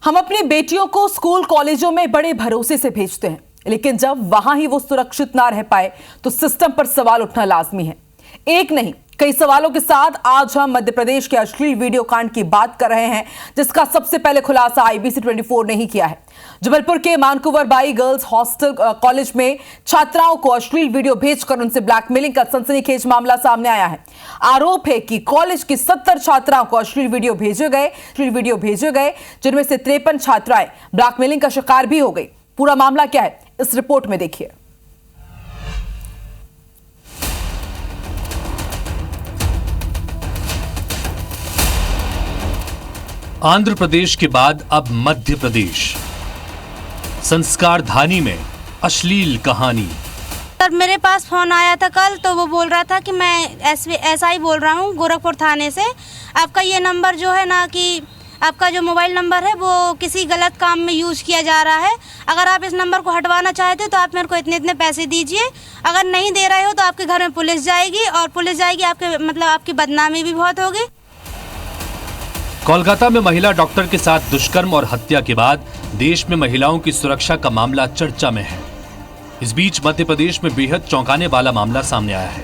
हम अपनी बेटियों को स्कूल कॉलेजों में बड़े भरोसे से भेजते हैं, लेकिन जब वहां ही वो सुरक्षित ना रह पाए तो सिस्टम पर सवाल उठना लाजमी है। एक नहीं, कई सवालों के साथ आज हम मध्य प्रदेश के अश्लील वीडियो कांड की बात कर रहे हैं, जिसका सबसे पहले खुलासा IBC 24 ने ही किया है। जबलपुर के मानकुवर बाई गर्ल्स हॉस्टल कॉलेज में छात्राओं को अश्लील वीडियो भेजकर उनसे ब्लैकमेलिंग का सनसनीखेज मामला सामने आया है। आरोप है कि कॉलेज की 70 छात्राओं को अश्लील वीडियो भेजे गए, जिनमें से 53 छात्राएं ब्लैकमेलिंग का शिकार भी हो गई। पूरा मामला क्या है, इस रिपोर्ट में देखिए। आंध्र प्रदेश के बाद अब मध्य प्रदेश, संस्कारधानी में अश्लील कहानी। सर, मेरे पास फोन आया था कल, तो वो बोल रहा था कि मैं ऐसा ही बोल रहा हूँ गोरखपुर थाने से। आपका ये नंबर जो है ना, कि आपका जो मोबाइल नंबर है वो किसी गलत काम में यूज किया जा रहा है। अगर आप इस नंबर को हटवाना चाहते हो तो आप मेरे को इतने पैसे दीजिए। अगर नहीं दे रहे हो तो आपके घर में पुलिस जाएगी, और पुलिस जाएगी, आपकी बदनामी भी बहुत होगी। कोलकाता में महिला डॉक्टर के साथ दुष्कर्म और हत्या के बाद देश में महिलाओं की सुरक्षा का मामला चर्चा में है। इस बीच मध्य प्रदेश में बेहद चौंकाने वाला मामला सामने आया है।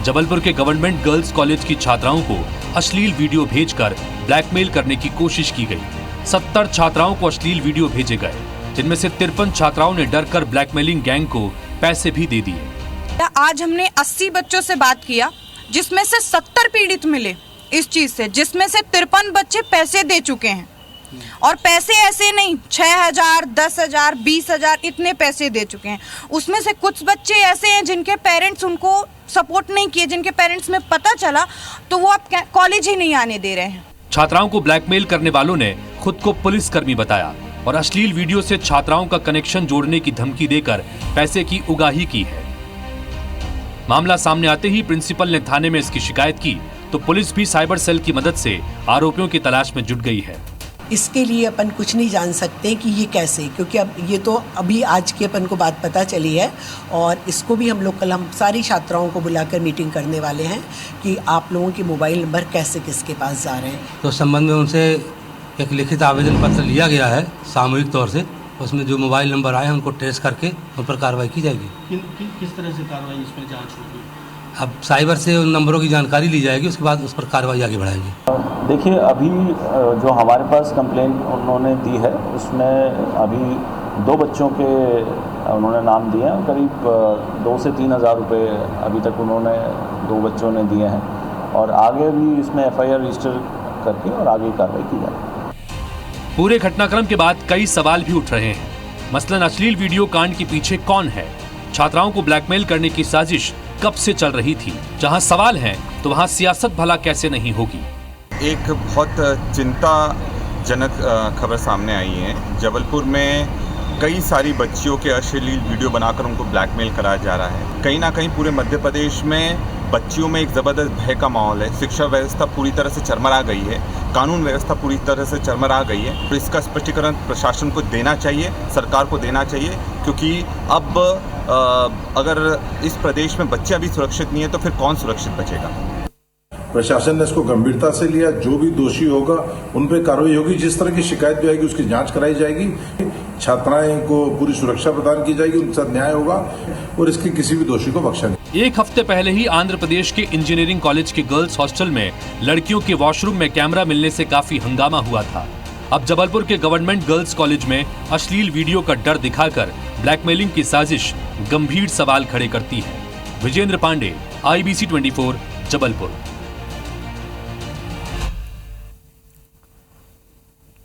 जबलपुर के गवर्नमेंट गर्ल्स कॉलेज की छात्राओं को अश्लील वीडियो भेजकर ब्लैकमेल करने की कोशिश की गई। 70 छात्राओं को अश्लील वीडियो भेजे गए, जिनमें से 53 छात्राओं ने डरकर ब्लैकमेलिंग गैंग को पैसे भी दे दिए। आज हमने 80 बच्चों से बात किया, जिसमें से 70 पीड़ित मिले इस चीज से, जिसमें से 53 बच्चे पैसे दे चुके हैं। और पैसे ऐसे नहीं 6,000, 10,000, 20,000 इतने पैसे दे चुके हैं। उसमें से कुछ बच्चे ऐसे हैं जिनके पेरेंट्स उनको सपोर्ट नहीं किए, जिनके पेरेंट्स में पता चला तो वो अब कॉलेज ही नहीं आने दे रहे हैं। छात्राओं को ब्लैकमेल करने वालों ने खुद को पुलिसकर्मी बताया और अश्लील वीडियो से छात्राओं का कनेक्शन जोड़ने की धमकी देकर पैसे की उगाही की है। मामला सामने आते ही प्रिंसिपल ने थाने में इसकी शिकायत की, तो पुलिस भी साइबर सेल की मदद से आरोपियों की तलाश में जुट गई है। इसके लिए अपन कुछ नहीं जान सकते कि ये कैसे, क्योंकि अब ये तो अभी आज की अपन को बात पता चली है, और इसको भी हम सारी छात्राओं को बुलाकर मीटिंग करने वाले हैं कि आप लोगों के मोबाइल नंबर कैसे किसके पास जा रहे हैं। तो संबंध में उनसे एक लिखित आवेदन पत्र लिया गया है सामूहिक तौर से। उसमें जो मोबाइल नंबर आए उनको ट्रेस करके उन पर कार्रवाई की जाएगी। किस तरह से कार्रवाई इसमें जांच होगी? अब साइबर से उन नंबरों की जानकारी ली जाएगी, उसके बाद उस पर कार्रवाई आगे बढ़ाएगी। देखिए, अभी जो हमारे पास कंप्लेन उन्होंने दी है, उसमें अभी 2 बच्चों के उन्होंने नाम दिए हैं। करीब 2 से 3 हज़ार रुपये अभी तक उन्होंने 2 बच्चों ने दिए हैं, और आगे भी इसमें FIR रजिस्टर करके और आगे कार्रवाई की जाएगी। पूरे घटनाक्रम के बाद कई सवाल भी उठ रहे हैं। मसलन अश्लील वीडियो कांड के पीछे कौन है? छात्राओं को ब्लैकमेल करने की साजिश कब से चल रही थी? जहां सवाल है तो वहां सियासत भला कैसे नहीं होगी। एक बहुत चिंताजनक खबर सामने आई है। जबलपुर में कई सारी बच्चियों के अश्लील वीडियो बनाकर उनको ब्लैकमेल कराया जा रहा है। कहीं ना कहीं पूरे मध्य प्रदेश में बच्चियों में एक ज़बरदस्त भय का माहौल है। शिक्षा व्यवस्था पूरी तरह से चरमरा गई है, कानून व्यवस्था पूरी तरह से चरमरा गई है। तो इसका स्पष्टीकरण प्रशासन को देना चाहिए, सरकार को देना चाहिए, क्योंकि अब अगर इस प्रदेश में बच्चे अभी सुरक्षित नहीं है तो फिर कौन सुरक्षित बचेगा? प्रशासन ने इसको गंभीरता से लिया। जो भी दोषी होगा उन पर कार्रवाई होगी। जिस तरह की शिकायत भी आएगी उसकी जांच कराई जाएगी। छात्राएं को पूरी सुरक्षा प्रदान की जाएगी, उनके साथ न्याय होगा, और इसके किसी भी दोषी को बख्शा नहीं। एक हफ्ते पहले ही आंध्र प्रदेश के इंजीनियरिंग कॉलेज के गर्ल्स हॉस्टल में लड़कियों के वॉशरूम में कैमरा मिलने से काफी हंगामा हुआ था। अब जबलपुर के गवर्नमेंट गर्ल्स कॉलेज में अश्लील वीडियो का डर दिखाकर ब्लैकमेलिंग की साजिश गंभीर सवाल खड़े करती है। विजेंद्र पांडे, IBC 24, जबलपुर।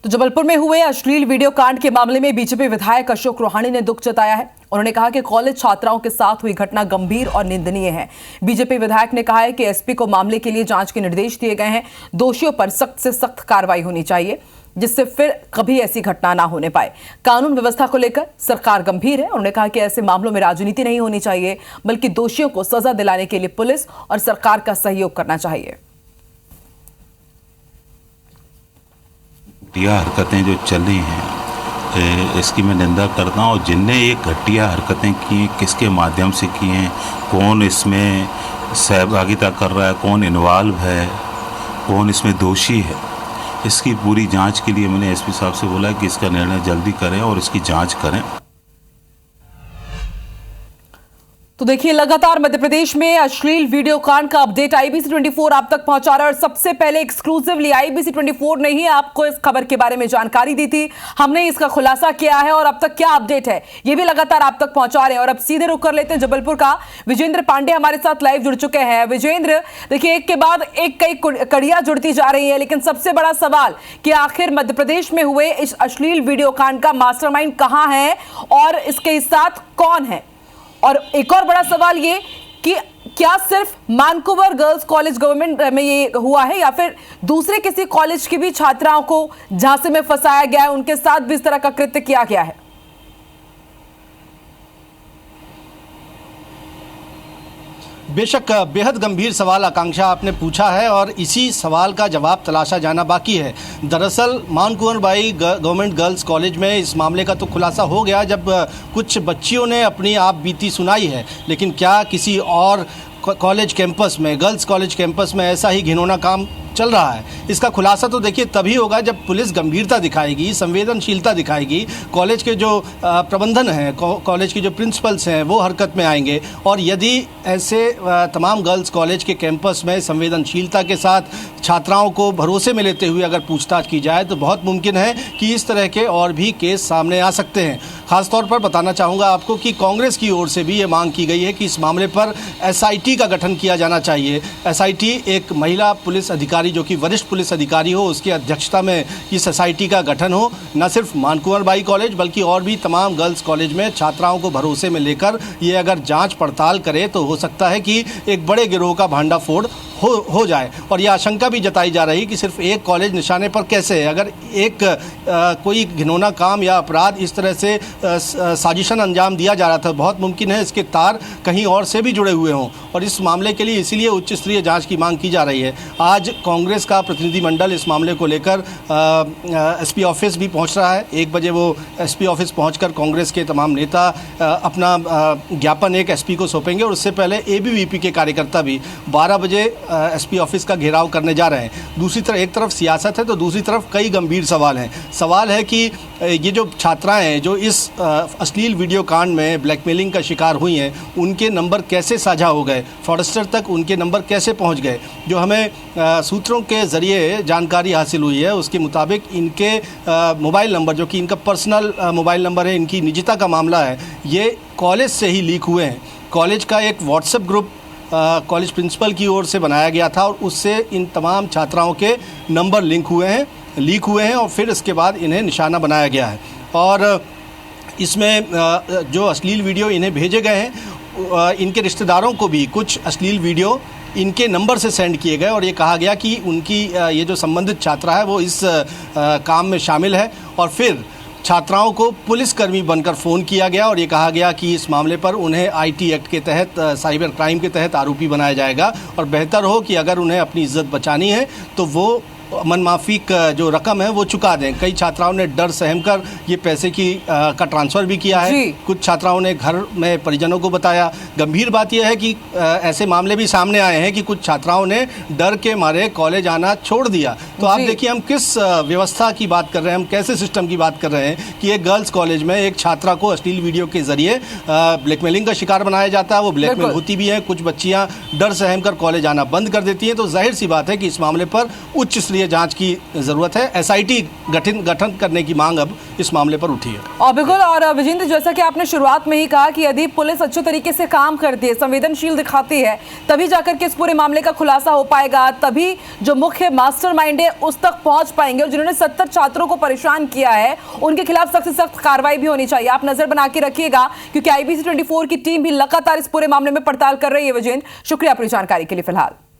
तो जबलपुर में हुए अश्लील वीडियो कांड के मामले में बीजेपी विधायक अशोक रोहाणी ने दुख जताया है। उन्होंने कहा कि कॉलेज छात्राओं के साथ हुई घटना गंभीर और निंदनीय है। बीजेपी विधायक ने कहा है कि SP को मामले के लिए जांच के निर्देश दिए गए हैं। दोषियों पर सख्त से सख्त कार्रवाई होनी चाहिए, जिससे फिर कभी ऐसी घटना ना होने पाए। कानून व्यवस्था को लेकर सरकार गंभीर है। उन्होंने कहा कि ऐसे मामलों में राजनीति नहीं होनी चाहिए, बल्कि दोषियों को सजा दिलाने के लिए पुलिस और सरकार का सहयोग करना चाहिए। घटिया हरकतें जो चली हैं, इसकी मैं निंदा करता हूँ। और जिनने ये घटिया हरकतें की, किसके माध्यम से की हैं, कौन इसमें सहभागिता कर रहा है, कौन इन्वॉल्व है, कौन इसमें दोषी है, इसकी पूरी जांच के लिए मैंने एसपी साहब से बोला कि इसका निर्णय जल्दी करें और इसकी जांच करें। तो देखिए, लगातार मध्य प्रदेश में अश्लील वीडियो कांड का अपडेट आईबीसी 24 आप तक पहुंचा रहा है और सबसे पहले एक्सक्लूसिवली आईबीसी 24 ने ही आपको इस खबर के बारे में जानकारी दी थी। हमने इसका खुलासा किया है और अब तक क्या अपडेट है ये भी लगातार आप तक पहुंचा रहे हैं। और अब सीधे रुक कर लेते हैं जबलपुर का। विजेंद्र पांडे हमारे साथ लाइव जुड़ चुके हैं। विजेंद्र, देखिए, एक के बाद एक कई कड़ियां जुड़ती जा रही है, लेकिन सबसे बड़ा सवाल कि आखिर मध्य प्रदेश में हुए इस अश्लील वीडियो कांड का मास्टरमाइंड कहां है और इसके साथ कौन है? और एक और बड़ा सवाल ये कि क्या सिर्फ वैंकूवर गर्ल्स कॉलेज गवर्नमेंट में ये हुआ है या फिर दूसरे किसी कॉलेज की भी छात्राओं को झांसे में फंसाया गया है, उनके साथ भी इस तरह का कृत्य किया गया है? बेशक बेहद गंभीर सवाल आकांक्षा आपने पूछा है और इसी सवाल का जवाब तलाशा जाना बाकी है। दरअसल Vancouver by government girls college में इस मामले का तो खुलासा हो गया जब कुछ बच्चियों ने अपनी आप बीती सुनाई है, लेकिन क्या किसी और कॉलेज कैंपस में, गर्ल्स कॉलेज कैंपस में ऐसा ही घिनौना काम चल रहा है? इसका खुलासा तो देखिए तभी होगा जब पुलिस गंभीरता दिखाएगी, संवेदनशीलता दिखाएगी, कॉलेज के जो प्रबंधन हैं, कॉलेज के जो प्रिंसिपल्स हैं वो हरकत में आएंगे। और यदि ऐसे तमाम गर्ल्स कॉलेज के कैंपस में संवेदनशीलता के साथ छात्राओं को भरोसे में लेते हुए अगर पूछताछ की जाए तो बहुत मुमकिन है कि इस तरह के और भी केस सामने आ सकते हैं। खासतौर पर बताना चाहूँगा आपको कि कांग्रेस की ओर से भी ये मांग की गई है कि इस मामले पर एसआईटी का गठन किया जाना चाहिए। एसआईटी एक महिला पुलिस अधिकारी जो कि वरिष्ठ पुलिस अधिकारी हो, उसकी अध्यक्षता में इस एसआईटी का गठन हो। न सिर्फ वैंकूवर बाई कॉलेज बल्कि और भी तमाम गर्ल्स कॉलेज में छात्राओं को भरोसे में लेकर ये अगर जांच पड़ताल करे तो हो सकता है कि एक बड़े गिरोह का भांडाफोड़ हो जाए। और यह आशंका भी जताई जा रही कि सिर्फ एक कॉलेज निशाने पर कैसे है। अगर एक कोई घिनौना काम या अपराध इस तरह से साजिशन अंजाम दिया जा रहा था, बहुत मुमकिन है इसके तार कहीं और से भी जुड़े हुए हों। और इस मामले के लिए इसीलिए उच्च स्तरीय जांच की मांग की जा रही है। आज कांग्रेस का प्रतिनिधिमंडल इस मामले को लेकर एसपी ऑफिस भी पहुंच रहा है। 1 बजे वो एसपी ऑफिस पहुंचकर कांग्रेस के तमाम नेता अपना ज्ञापन एक एसपी को सौंपेंगे और उससे पहले एबीवीपी के कार्यकर्ता भी 12 बजे एसपी ऑफिस का घेराव करने जा रहे हैं। दूसरी तरफ एक तरफ सियासत है तो दूसरी तरफ कई गंभीर सवाल हैं। सवाल है कि ये जो छात्राएं हैं जो इस अश्लील वीडियो कांड में ब्लैकमेलिंग का शिकार हुई हैं, उनके नंबर कैसे साझा हो गए, फ्रॉडस्टर तक उनके नंबर कैसे पहुंच गए। जो हमें सूत्रों के ज़रिए जानकारी हासिल हुई है उसके मुताबिक इनके मोबाइल नंबर, जो कि इनका पर्सनल मोबाइल नंबर है, इनकी निजता का मामला है, ये कॉलेज से ही लीक हुए हैं। कॉलेज का एक व्हाट्सएप ग्रुप कॉलेज प्रिंसिपल की ओर से बनाया गया था और उससे इन तमाम छात्राओं के नंबर लीक हुए हैं और फिर इसके बाद इन्हें निशाना बनाया गया है। और इसमें जो अश्लील वीडियो इन्हें भेजे गए हैं, इनके रिश्तेदारों को भी कुछ अश्लील वीडियो इनके नंबर से सेंड किए गए और ये कहा गया कि उनकी ये जो संबंधित छात्रा है वो इस काम में शामिल है। और फिर छात्राओं को पुलिसकर्मी बनकर फ़ोन किया गया और ये कहा गया कि इस मामले पर उन्हें आईटी एक्ट के तहत, साइबर क्राइम के तहत आरोपी बनाया जाएगा और बेहतर हो कि अगर उन्हें अपनी इज्जत बचानी है तो वो मनमाफ़ी का जो रकम है वो चुका दें। कई छात्राओं ने डर सहम कर ये पैसे का ट्रांसफ़र भी किया है। कुछ छात्राओं ने घर में परिजनों को बताया। गंभीर बात यह है कि ऐसे मामले भी सामने आए हैं कि कुछ छात्राओं ने डर के मारे कॉलेज आना छोड़ दिया। तो आप देखिए हम किस व्यवस्था की बात कर रहे हैं, हम कैसे सिस्टम की बात कर रहे हैं कि एक गर्ल्स कॉलेज में एक छात्रा को अश्लील वीडियो के ज़रिए ब्लैकमेलिंग का शिकार बनाया जाता है। वो ब्लैकमेल होती भी है, कुछ बच्चियाँ डर सहम कर कॉलेज आना बंद कर देती हैं। तो जाहिर सी बात है कि इस मामले पर उच्च स्तरीय जांच की जरूरत है। एसआईटी गठन करने की मांग अब इस मामले पर उठी है। और बिल्कुल, और विजेंद्र, जैसा कि आपने शुरुआत में ही कहा कि यदि पुलिस अच्छे तरीके से काम करती है, संवेदनशील दिखाती है, तभी जाकर के इस पूरे मामले का खुलासा हो पाएगा, तभी जो मुख्य मास्टरमाइंड है उस तक पहुंच पाएंगे और जिन्होंने 70 छात्रों को परेशान किया है उनके खिलाफ सख्त से सख्त कार्रवाई भी होनी चाहिए। आप नजर बना के रखिएगा क्योंकि आईबीसी 24 की टीम भी लगातार इस पूरे मामले में पड़ताल कर रही है। विजेंद्र, शुक्रिया अपनी जानकारी के लिए। फिलहाल